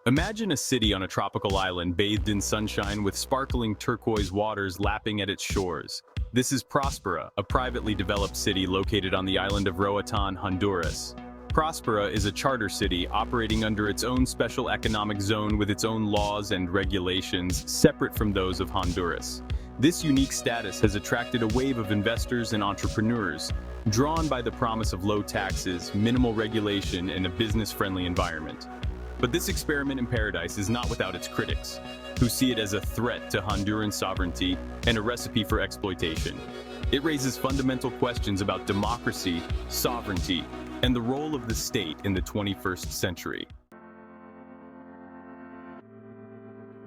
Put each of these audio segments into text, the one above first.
Imagine a city on a tropical island bathed in sunshine with sparkling turquoise waters lapping at its shores. This is Prospera, a privately developed city located on the island of Roatan, Honduras. Prospera is a charter city operating under its own special economic zone with its own laws and regulations separate from those of Honduras. This unique status has attracted a wave of investors and entrepreneurs, drawn by the promise of low taxes, minimal regulation, and a business-friendly environment. But this experiment in paradise is not without its critics, who see it as a threat to Honduran sovereignty and a recipe for exploitation. It raises fundamental questions about democracy, sovereignty, and the role of the state in the 21st century.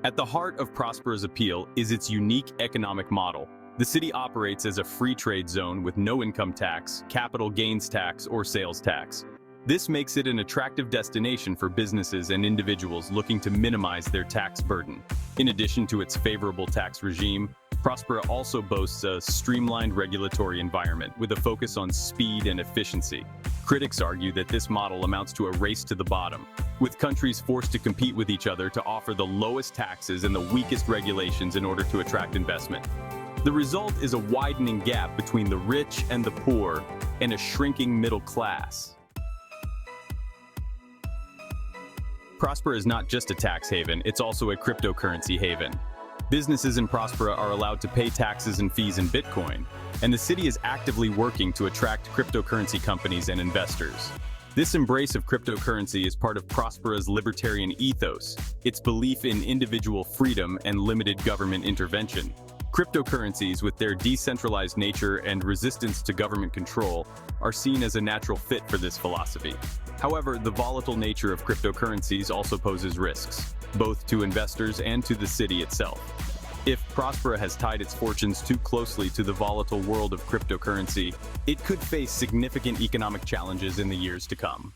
At the heart of Prospera's appeal is its unique economic model. The city operates as a free trade zone with no income tax, capital gains tax, or sales tax. This makes it an attractive destination for businesses and individuals looking to minimize their tax burden. In addition to its favorable tax regime, Prospera also boasts a streamlined regulatory environment with a focus on speed and efficiency. Critics argue that this model amounts to a race to the bottom, with countries forced to compete with each other to offer the lowest taxes and the weakest regulations in order to attract investment. The result is a widening gap between the rich and the poor, and a shrinking middle class. Prospera is not just a tax haven, it's also a cryptocurrency haven. Businesses in Prospera are allowed to pay taxes and fees in Bitcoin, and the city is actively working to attract cryptocurrency companies and investors. This embrace of cryptocurrency is part of Prospera's libertarian ethos, its belief in individual freedom and limited government intervention. Cryptocurrencies, with their decentralized nature and resistance to government control, are seen as a natural fit for this philosophy. However, the volatile nature of cryptocurrencies also poses risks, both to investors and to the city itself. If Prospera has tied its fortunes too closely to the volatile world of cryptocurrency, it could face significant economic challenges in the years to come.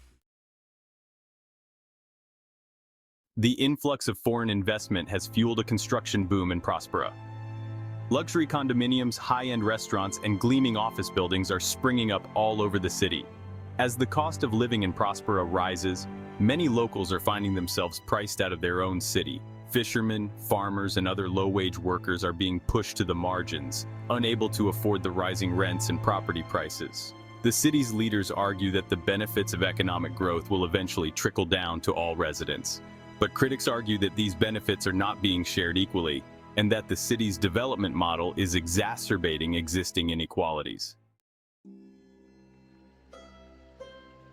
The influx of foreign investment has fueled a construction boom in Prospera. Luxury condominiums, high-end restaurants, and gleaming office buildings are springing up all over the city. As the cost of living in Prospera rises, many locals are finding themselves priced out of their own city. Fishermen, farmers, and other low-wage workers are being pushed to the margins, unable to afford the rising rents and property prices. The city's leaders argue that the benefits of economic growth will eventually trickle down to all residents. But critics argue that these benefits are not being shared equally, and that the city's development model is exacerbating existing inequalities.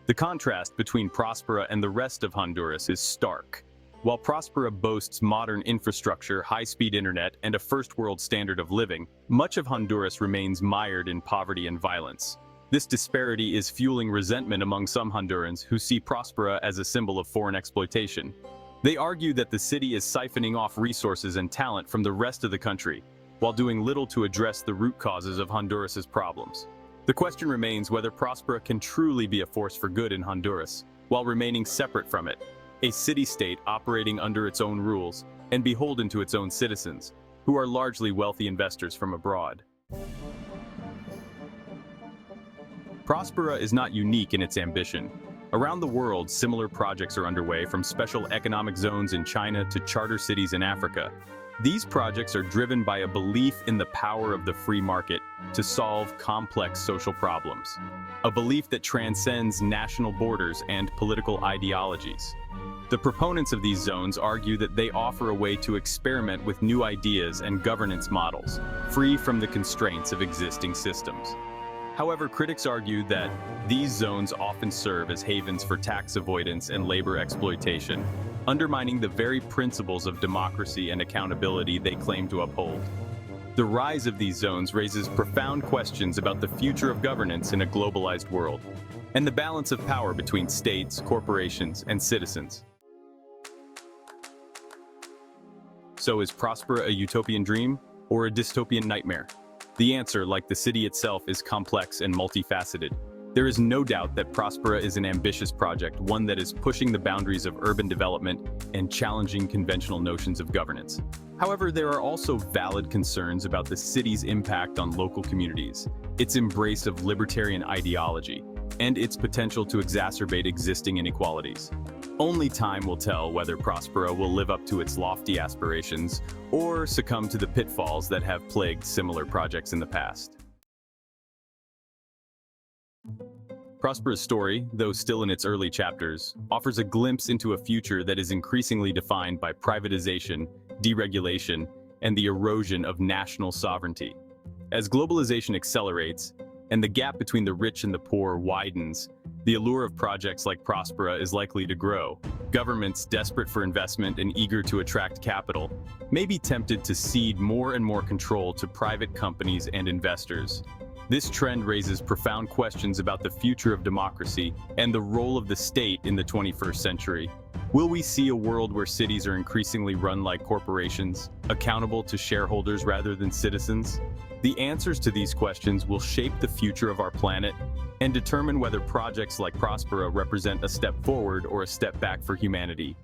The contrast between Prospera and the rest of Honduras is stark. While Prospera boasts modern infrastructure, high-speed internet, and a first-world standard of living, much of Honduras remains mired in poverty and violence. This disparity is fueling resentment among some Hondurans who see Prospera as a symbol of foreign exploitation. They argue that the city is siphoning off resources and talent from the rest of the country, while doing little to address the root causes of Honduras's problems. The question remains whether Prospera can truly be a force for good in Honduras, while remaining separate from it, a city-state operating under its own rules and beholden to its own citizens, who are largely wealthy investors from abroad. Prospera is not unique in its ambition. Around the world, similar projects are underway, from special economic zones in China to charter cities in Africa. These projects are driven by a belief in the power of the free market to solve complex social problems, a belief that transcends national borders and political ideologies. The proponents of these zones argue that they offer a way to experiment with new ideas and governance models, free from the constraints of existing systems. However, critics argue that these zones often serve as havens for tax avoidance and labor exploitation, undermining the very principles of democracy and accountability they claim to uphold. The rise of these zones raises profound questions about the future of governance in a globalized world, and the balance of power between states, corporations, and citizens. So is Prospera a utopian dream or a dystopian nightmare? The answer, like the city itself, is complex and multifaceted. There is no doubt that Prospera is an ambitious project, one that is pushing the boundaries of urban development and challenging conventional notions of governance. However, there are also valid concerns about the city's impact on local communities, its embrace of libertarian ideology, and its potential to exacerbate existing inequalities. Only time will tell whether Prospera will live up to its lofty aspirations or succumb to the pitfalls that have plagued similar projects in the past. Prospera's story, though still in its early chapters, offers a glimpse into a future that is increasingly defined by privatization, deregulation, and the erosion of national sovereignty. As globalization accelerates, and the gap between the rich and the poor widens, the allure of projects like Prospera is likely to grow. Governments, desperate for investment and eager to attract capital, may be tempted to cede more and more control to private companies and investors. This trend raises profound questions about the future of democracy and the role of the state in the 21st century. Will we see a world where cities are increasingly run like corporations, accountable to shareholders rather than citizens? The answers to these questions will shape the future of our planet and determine whether projects like Prospera represent a step forward or a step back for humanity.